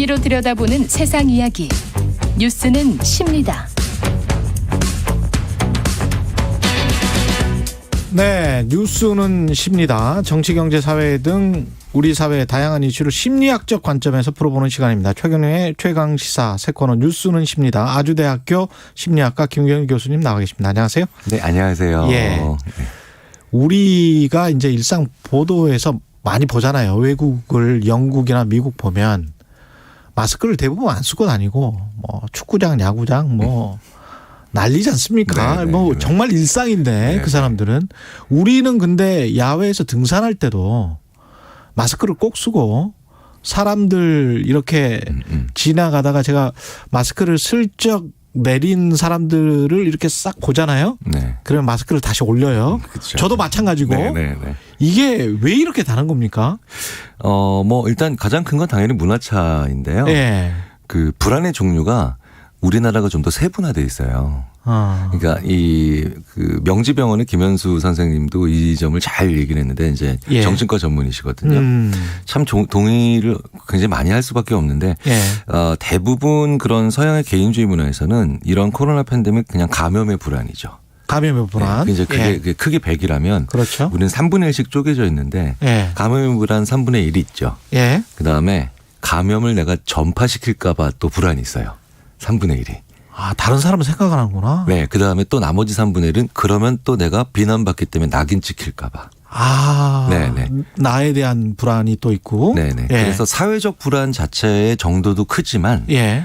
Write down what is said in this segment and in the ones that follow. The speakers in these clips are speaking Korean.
진리로 들여다보는 세상 이야기. 뉴스는 쉽니다. 네, 뉴스는 쉽니다. 정치, 경제, 사회 등 우리 사회의 다양한 이슈를 심리학적 관점에서 풀어보는 시간입니다. 최경영의 최강시사 새 코너 뉴스는 쉽니다. 아주대학교 심리학과 김경일 교수님 나와 계십니다. 안녕하세요. 네, 안녕하세요. 예. 우리가 이제 일상 보도에서 많이 보잖아요. 외국을 영국이나 미국 보면 마스크를 대부분 안 쓰고 다니고 뭐 축구장, 야구장 뭐 난리지 않습니까? 네네. 뭐 정말 일상인데 네네. 그 사람들은. 우리는 근데 야외에서 등산할 때도 마스크를 꼭 쓰고 사람들 이렇게 지나가다가 제가 마스크를 슬쩍 내린 사람들을 이렇게 싹 보잖아요. 네. 그러면 마스크를 다시 올려요. 그렇죠. 저도 마찬가지고. 네. 이게 왜 이렇게 다른 겁니까? 뭐 일단 가장 큰 건 당연히 문화 차인데요. 예. 그 불안의 종류가 우리나라가 좀 더 세분화돼 있어요. 그러니까 그 명지병원의 김현수 선생님도 이 점을 잘 얘기를 했는데 이제 예. 정신과 전문이시거든요. 참 동의를 굉장히 많이 할 수밖에 없는데 예. 대부분 그런 서양의 개인주의 문화에서는 이런 코로나 팬데믹 그냥 감염의 불안이죠. 감염의 불안. 네, 이제 그게 크게 100이라면 그렇죠. 우리는 3분의 1씩 쪼개져 있는데 예. 감염의 불안 3분의 1이 있죠. 예. 그다음에 감염을 내가 전파시킬까 봐 또 불안이 있어요. 3분의 1이. 아, 다른 사람은 생각 안 하는구나. 네. 그다음에 또 나머지 3분의 1은 그러면 또 내가 비난받기 때문에 낙인 찍힐까 봐. 아. 네네. 나에 대한 불안이 또 있고. 네네. 예. 그래서 사회적 불안 자체의 정도도 크지만 예.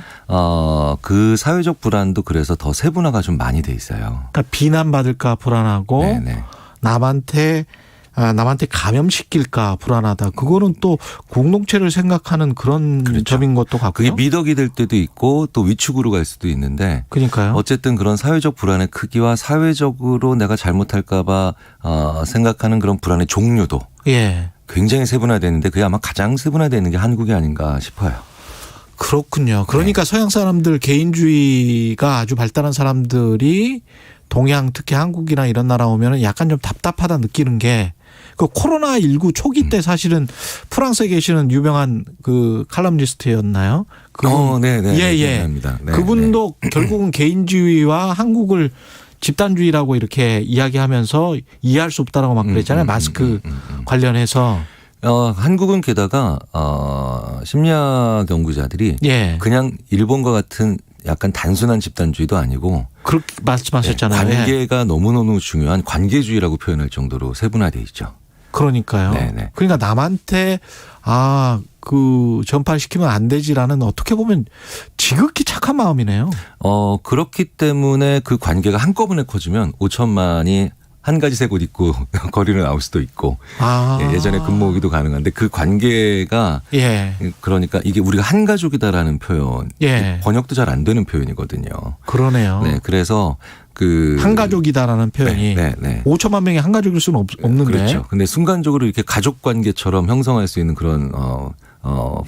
그 사회적 불안도 그래서 더 세분화가 좀 많이 돼 있어요. 그러니까 비난받을까 불안하고 네네. 남한테 감염시킬까 불안하다. 그거는 또 공동체를 생각하는 그런 그렇죠. 점인 것도 같고요. 그게 미덕이 될 때도 있고 또 위축으로 갈 수도 있는데 그러니까요. 어쨌든 그런 사회적 불안의 크기와 사회적으로 내가 잘못할까 봐 생각하는 그런 불안의 종류도 예. 굉장히 세분화되는데 그게 아마 가장 세분화되는 게 한국이 아닌가 싶어요. 그렇군요. 그러니까 서양 사람들 개인주의가 아주 발달한 사람들이 동양 특히 한국이나 이런 나라 오면은 약간 좀 답답하다 느끼는 게 그 코로나19 초기 때 사실은 프랑스에 계시는 유명한 그 칼럼니스트였나요? 네네. 예. 합니다. 네, 그분도 결국은 개인주의와 한국을 집단주의라고 이렇게 이야기하면서 이해할 수 없다라고 막 그랬잖아요. 마스크 관련해서. 한국은 게다가 심리학 연구자들이 예. 그냥 일본과 같은 약간 단순한 집단주의도 아니고 그렇게 말씀하셨잖아요. 네, 관계가 너무너무 중요한 관계주의라고 표현할 정도로 세분화돼 있죠. 그러니까요. 네네. 그러니까 남한테 전파시키면 안 되지라는 어떻게 보면 지극히 착한 마음이네요. 그렇기 때문에 그 관계가 한꺼번에 커지면 5천만이 한 가지 색 옷 입고 거리로 나올 수도 있고 예전에 근무오기도 가능한데 그 관계가 그러니까 이게 우리가 한 가족이다라는 표현 번역도 잘 안 되는 표현이거든요. 그러네요. 네, 그래서 한 가족이다라는 표현이 5천만 명이 한 가족일 수는 없는데. 그렇죠. 근데 순간적으로 이렇게 가족 관계처럼 형성할 수 있는 그런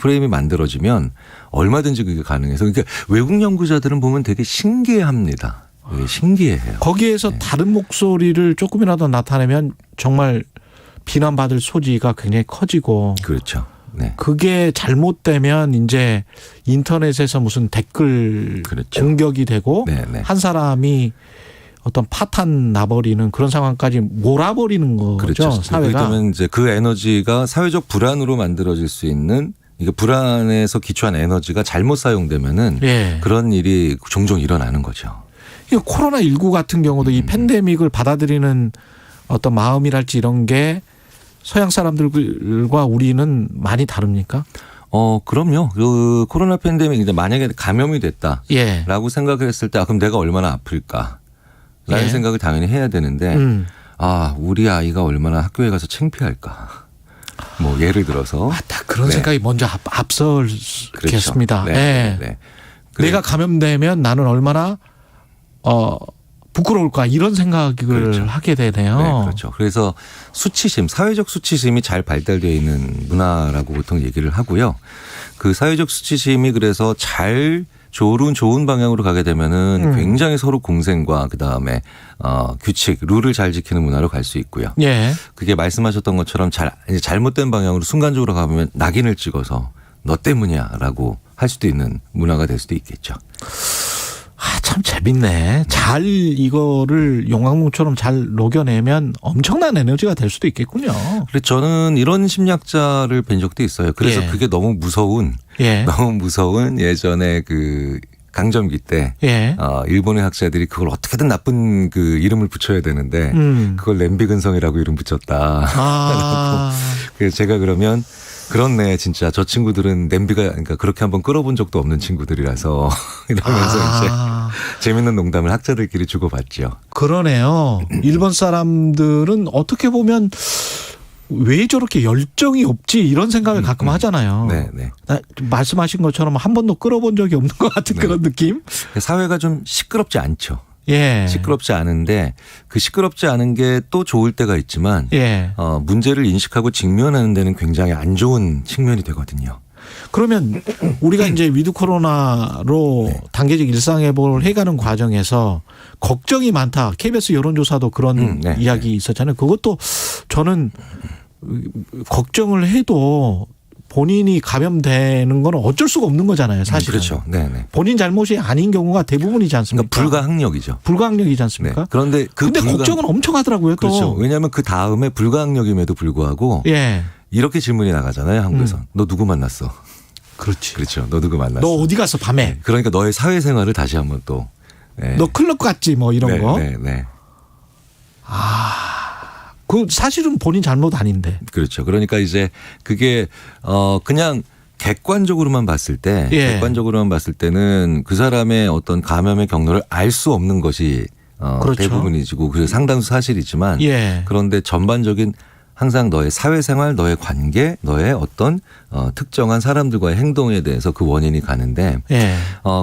프레임이 만들어지면 얼마든지 그게 가능해서 그러니까 외국 연구자들은 보면 되게 신기해합니다. 신기해요. 거기에서 다른 목소리를 조금이라도 나타내면 정말 비난받을 소지가 굉장히 커지고. 그렇죠. 네. 그게 잘못되면 이제 인터넷에서 무슨 댓글 공격이 되고 한 사람이 어떤 파탄 나버리는 그런 상황까지 몰아버리는 거죠. 그렇죠. 사회가. 그러면 이제 그 에너지가 사회적 불안으로 만들어질 수 있는 이게 불안에서 기초한 에너지가 잘못 사용되면은 그런 일이 종종 일어나는 거죠. 코로나19 같은 경우도 이 팬데믹을 받아들이는 어떤 마음이랄지 이런 게 서양 사람들과 우리는 많이 다릅니까? 그럼요. 그 코로나 팬데믹 이제 만약에 감염이 됐다라고 생각을 했을 때 그럼 내가 얼마나 아플까라는 생각을 당연히 해야 되는데 우리 아이가 얼마나 학교에 가서 창피할까. 뭐 예를 들어서 맞다. 그런 생각이 먼저 앞설겠습니다. 네. 내가 감염되면 나는 얼마나 부끄러울까 이런 생각을 하게 되네요. 네, 그렇죠. 그래서 수치심, 사회적 수치심이 잘 발달되어 있는 문화라고 보통 얘기를 하고요. 그 사회적 수치심이 그래서 잘 좋은 방향으로 가게 되면은 굉장히 서로 공생과 그다음에 규칙, 룰을 잘 지키는 문화로 갈 수 있고요. 그게 말씀하셨던 것처럼 잘못된 방향으로 순간적으로 가보면 낙인을 찍어서 너 때문이야라고 할 수도 있는 문화가 될 수도 있겠죠. 참 재밌네. 잘 이거를 용광로처럼 잘 녹여내면 엄청난 에너지가 될 수도 있겠군요. 그래서 저는 이런 심리학자를 뵌 적도 있어요. 그래서 예. 그게 너무 무서운 예전에 그 강점기 때 일본의 학자들이 그걸 어떻게든 나쁜 그 이름을 붙여야 되는데 그걸 냄비근성이라고 이름 붙였다. 그래서 제가 그러면 그렇네 진짜 저 친구들은 냄비가 그러니까 그렇게 한번 끓어본 적도 없는 친구들이라서 이러면서 이제 재밌는 농담을 학자들끼리 주고받죠. 그러네요. 일본 사람들은 어떻게 보면 왜 저렇게 열정이 없지 이런 생각을 가끔 하잖아요. 네네. 말씀하신 것처럼 한 번도 끌어본 적이 없는 것 같은 그런 느낌? 사회가 좀 시끄럽지 않죠. 예. 시끄럽지 않은데 그 시끄럽지 않은 게 또 좋을 때가 있지만 문제를 인식하고 직면하는 데는 굉장히 안 좋은 측면이 되거든요. 그러면 우리가 이제 위드 코로나로 단계적 일상회복을 해가는 과정에서 걱정이 많다. KBS 여론조사도 그런 이야기 있었잖아요. 그것도 저는 걱정을 해도 본인이 감염되는 건 어쩔 수가 없는 거잖아요. 사실은. 그렇죠. 네네. 본인 잘못이 아닌 경우가 대부분이지 않습니까? 그러니까 불가항력이죠. 불가항력이지 않습니까? 네. 그런데 걱정은 엄청 하더라고요. 또. 그렇죠. 왜냐하면 그 다음에 불가항력임에도 불구하고 이렇게 질문이 나가잖아요. 한국에서. 너 누구 만났어? 그렇지. 그렇죠. 너 누구 만났어? 너 어디 갔어 밤에? 네. 그러니까 너의 사회생활을 다시 한번 또. 너 클럽 갔지 뭐 이런 거. 네. 그 사실은 본인 잘못 아닌데. 그렇죠. 그러니까 이제 그게 그냥 객관적으로만 봤을 때 객관적으로만 봤을 때는 그 사람의 어떤 감염의 경로를 알 수 없는 것이 그렇죠. 대부분이고 그 상당수 사실이지만 그런데 전반적인 항상 너의 사회생활, 너의 관계, 너의 어떤 특정한 사람들과의 행동에 대해서 그 원인이 가는데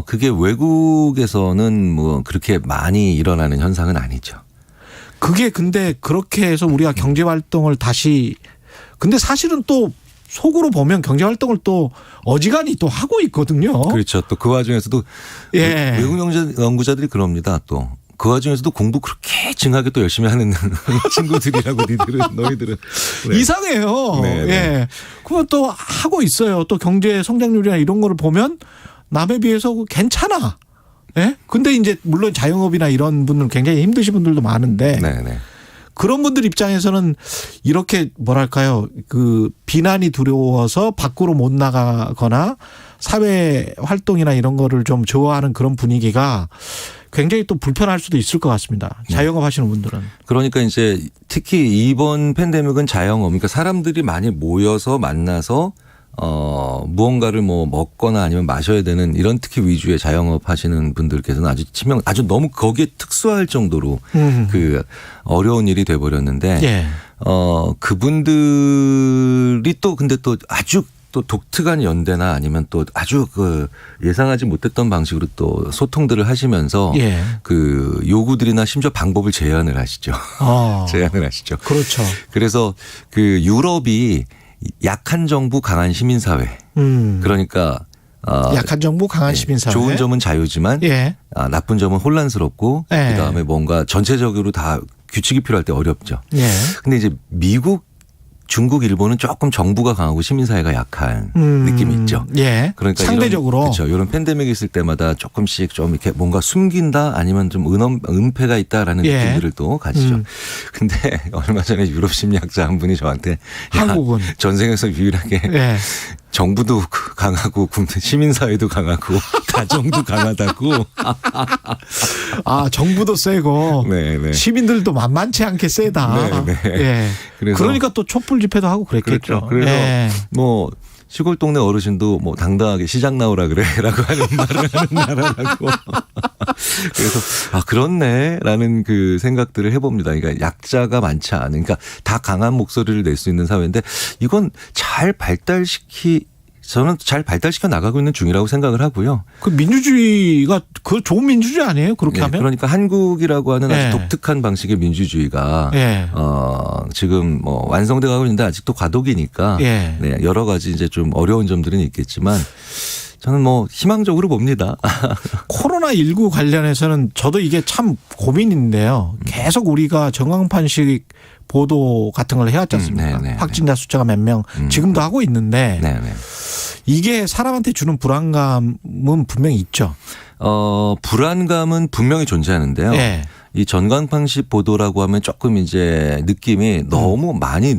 그게 외국에서는 뭐 그렇게 많이 일어나는 현상은 아니죠. 그게 근데 그렇게 해서 우리가 경제활동을 다시 근데 사실은 또 속으로 보면 경제활동을 또 어지간히 또 하고 있거든요. 그렇죠. 또 그 와중에서도 외국 연구자들이 그럽니다. 또 그 와중에서도 공부 그렇게 징하게 또 열심히 하는 친구들이라고 너희들은. 이상해요. 그러면 또 하고 있어요. 또 경제 성장률이나 이런 거를 보면 남에 비해서 괜찮아. 근데 이제 물론 자영업이나 이런 분들 굉장히 힘드신 분들도 많은데 그런 분들 입장에서는 이렇게 뭐랄까요 그 비난이 두려워서 밖으로 못 나가거나 사회 활동이나 이런 거를 좀 좋아하는 그런 분위기가 굉장히 또 불편할 수도 있을 것 같습니다. 자영업 하시는 분들은. 그러니까 이제 특히 이번 팬데믹은 자영업 그러니까 사람들이 많이 모여서 만나서 무언가를 뭐 먹거나 아니면 마셔야 되는 이런 특히 위주의 자영업 하시는 분들께서는 아주 너무 거기에 특수할 정도로 그 어려운 일이 돼 버렸는데 그분들이 또 근데 또 아주 또 독특한 연대나 아니면 또 아주 그 예상하지 못했던 방식으로 또 소통들을 하시면서 그 요구들이나 심지어 방법을 제안을 하시죠. 제안을 하시죠. 그렇죠. 그래서 그 유럽이 약한 정부 강한 시민사회. 그러니까 약한 정부 강한 시민사회. 좋은 점은 자유지만 나쁜 점은 혼란스럽고 그다음에 뭔가 전체적으로 다 규칙이 필요할 때 어렵죠. 근데 이제 미국 중국, 일본은 조금 정부가 강하고 시민사회가 약한 느낌이 있죠. 그러니까 상대적으로. 그렇죠. 이런 팬데믹이 있을 때마다 조금씩 좀 이렇게 뭔가 숨긴다 아니면 좀 은폐가 있다라는 느낌들을 또 가지죠. 근데 얼마 전에 유럽 심리학자 한 분이 저한테 한국은 전생에서 유일하게 정부도 강하고 시민사회도 강하고 가정도 강하다고. 정부도 세고 시민들도 만만치 않게 세다. 그래서 그러니까 또 촛불 집회도 하고 그랬겠죠. 그렇죠. 그래서 뭐 시골 동네 어르신도 뭐 당당하게 시장 나오라 그래라고 하는 말을 하는 나라라고. 그래서 그렇네라는 그 생각들을 해봅니다. 그러니까 약자가 많지 않은, 그러니까 다 강한 목소리를 낼 수 있는 사회인데 이건 저는 잘 발달시켜 나가고 있는 중이라고 생각을 하고요. 그 민주주의가 그 좋은 민주주의 아니에요? 그렇게 하면? 그러니까 한국이라고 하는 아주 독특한 방식의 민주주의가 지금 뭐 완성돼 가고 있는데 아직도 과도기니까 여러 가지 이제 좀 어려운 점들은 있겠지만 저는 뭐 희망적으로 봅니다. 코로나19 관련해서는 저도 이게 참 고민인데요. 계속 우리가 전광판식 보도 같은 걸 해왔지 않습니까? 확진자 숫자가 몇 명 지금도 하고 있는데 이게 사람한테 주는 불안감은 분명히 있죠. 불안감은 분명히 존재하는데요. 예. 이 전광판식 보도라고 하면 조금 이제 느낌이 너무 많이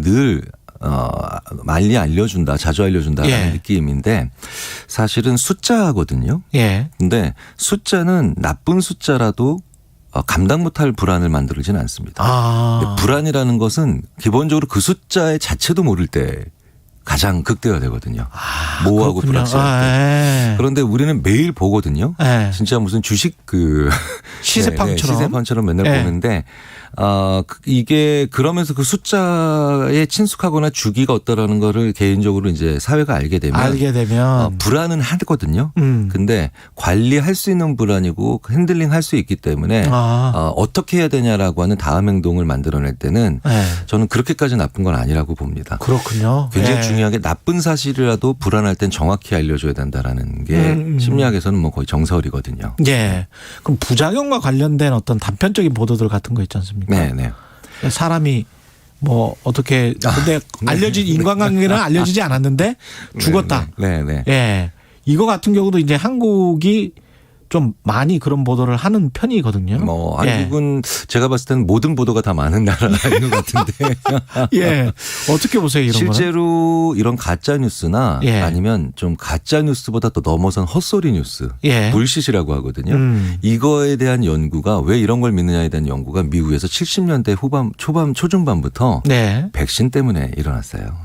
많이 알려준다, 자주 알려준다라는 예. 느낌인데 사실은 숫자거든요. 예. 근데 숫자는 나쁜 숫자라도 감당 못할 불안을 만들지는 않습니다. 근데 불안이라는 것은 기본적으로 그 숫자의 자체도 모를 때 가장 극대화되거든요. 모호하고 그렇군요. 불확실할 때. 예. 그런데 우리는 매일 보거든요. 예. 진짜 무슨 주식 시세판처럼. 시세판처럼 맨날 예. 보는데 이게 그러면서 그 숫자에 친숙하거나 주기가 어떠라는 거를 개인적으로 이제 사회가 알게 되면 불안은 하거든요. 근데 관리할 수 있는 불안이고 핸들링 할 수 있기 때문에 어떻게 해야 되냐라고 하는 다음 행동을 만들어낼 때는 예. 저는 그렇게까지 나쁜 건 아니라고 봅니다. 그렇군요. 굉장히 예. 중요한 게 나쁜 사실이라도 불안할 땐 정확히 알려줘야 된다라는 게 심리학에서는 뭐 거의 정설이거든요. 예. 그럼 부작용과 관련된 어떤 단편적인 보도들 같은 거 있지 않습니까? 네. 사람이 뭐 어떻게 근데 알려진 인간관계는 알려지지 않았는데 죽었다. 네. 예. 이거 같은 경우도 이제 한국이 좀 많이 그런 보도를 하는 편이거든요. 뭐 한국은 제가 봤을 때는 모든 보도가 다 많은 나라인 것 같은데. 예. 어떻게 보세요, 이런 거는? 실제로 이런 가짜 뉴스나 예. 아니면 좀 가짜 뉴스보다 또 넘어선 헛소리 뉴스, 예. 불시시라고 하거든요. 이거에 대한 연구가 왜 이런 걸 믿느냐에 대한 연구가 미국에서 70년대 초중반부터 네. 백신 때문에 일어났어요.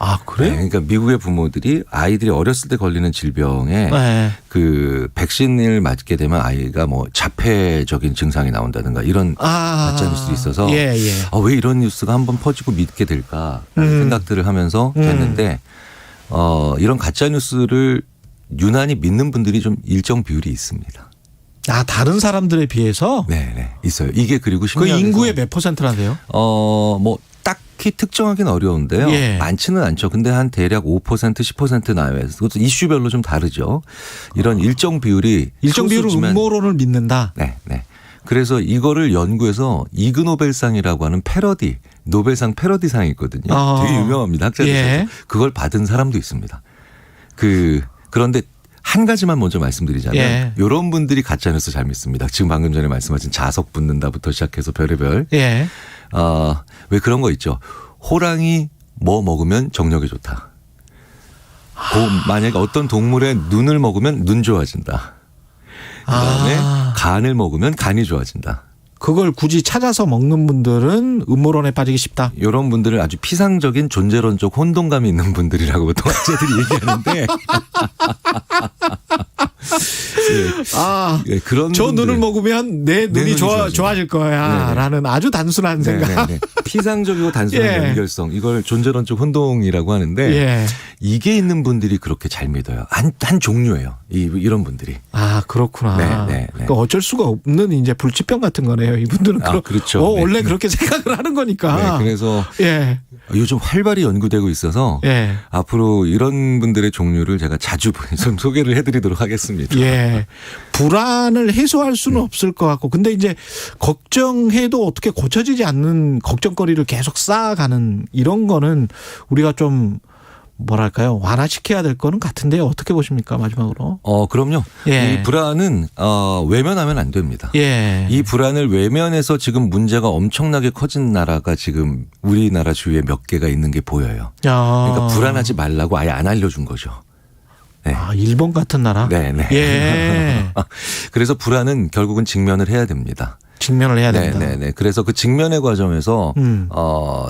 아, 그래요? 네, 그러니까 미국의 부모들이 아이들이 어렸을 때 걸리는 질병에 네. 그 백신을 맞게 되면 아이가 뭐 자폐적인 증상이 나온다든가 이런 가짜 뉴스도 있어서 예. 왜 이런 뉴스가 한번 퍼지고 믿게 될까라는 생각들을 하면서 됐는데 이런 가짜 뉴스를 유난히 믿는 분들이 좀 일정 비율이 있습니다. 다른 사람들에 비해서 네, 있어요. 이게 그리고 그 인구의 몇 %라세요? 뭐 딱히 특정하기는 어려운데요. 예. 많지는 않죠. 근데 한 대략 5% 10% 나와요. 그것도 이슈별로 좀 다르죠. 이런 일정 비율은 음모론을 믿는다. 네. 그래서 이거를 연구해서 이그노벨상이라고 하는 노벨상 패러디상이 있거든요. 되게 유명합니다. 학자들에서. 예. 그걸 받은 사람도 있습니다. 그런데 한 가지만 먼저 말씀드리자면 예. 이런 분들이 가짜뉴스 잘 믿습니다. 지금 방금 전에 말씀하신 자석 붙는다부터 시작해서 별의별. 예. 왜 그런 거 있죠. 호랑이 뭐 먹으면 정력이 좋다. 만약에 어떤 동물의 눈을 먹으면 눈 좋아진다. 그다음에 간을 먹으면 간이 좋아진다. 그걸 굳이 찾아서 먹는 분들은 음모론에 빠지기 쉽다. 이런 분들을 아주 피상적인 존재론적 혼동감이 있는 분들이라고 보통 학자들이 얘기하는데. 그런 저 분들. 눈을 먹으면 내 눈이 좋아질 거야라는 아주 단순한 생각. 피상적이고 단순한 예. 연결성. 이걸 존재론적 혼동이라고 하는데 예. 이게 있는 분들이 그렇게 잘 믿어요. 한 종류예요. 이런 분들이. 그렇구나. 네. 그러니까 어쩔 수가 없는 이제 불치병 같은 거네요. 이분들은 그렇죠. 원래 그렇게 생각을 하는 거니까. 네, 그래서 요즘 활발히 연구되고 있어서 앞으로 이런 분들의 종류를 제가 자주 좀 소개를 해드리도록 하겠습니다. 예. 불안을 해소할 수는 없을 것 같고, 근데 이제 걱정해도 어떻게 고쳐지지 않는 걱정거리를 계속 쌓아가는 이런 거는 우리가 좀 뭐랄까요, 완화시켜야 될 거는 같은데요. 어떻게 보십니까, 마지막으로? 그럼요. 예. 이 불안은 외면하면 안 됩니다. 예. 이 불안을 외면해서 지금 문제가 엄청나게 커진 나라가 지금 우리나라 주위에 몇 개가 있는 게 보여요. 그러니까 불안하지 말라고 아예 안 알려준 거죠. 네. 일본 같은 나라? 네. 예. 그래서 불안은 결국은 직면을 해야 됩니다. 직면을 해야 된다. 네. 그래서 그 직면의 과정에서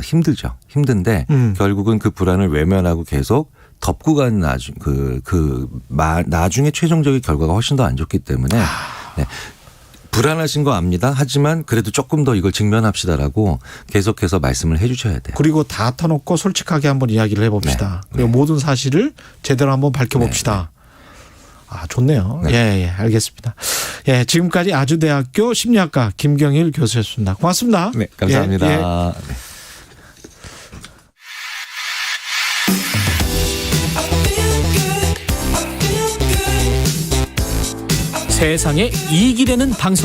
힘들죠. 힘든데 결국은 그 불안을 외면하고 계속 덮고 가는 나중에 최종적인 결과가 훨씬 더 안 좋기 때문에 네. 불안하신 거 압니다. 하지만 그래도 조금 더 이걸 직면합시다라고 계속해서 말씀을 해 주셔야 돼요. 그리고 다 터놓고 솔직하게 한번 이야기를 해봅시다. 그리고 모든 사실을 제대로 한번 밝혀봅시다. 좋네요. 예, 알겠습니다. 예, 지금까지 아주대학교 심리학과 김경일 교수였습니다. 고맙습니다. 네, 감사합니다. 네. 세상에 이익이 되는 방송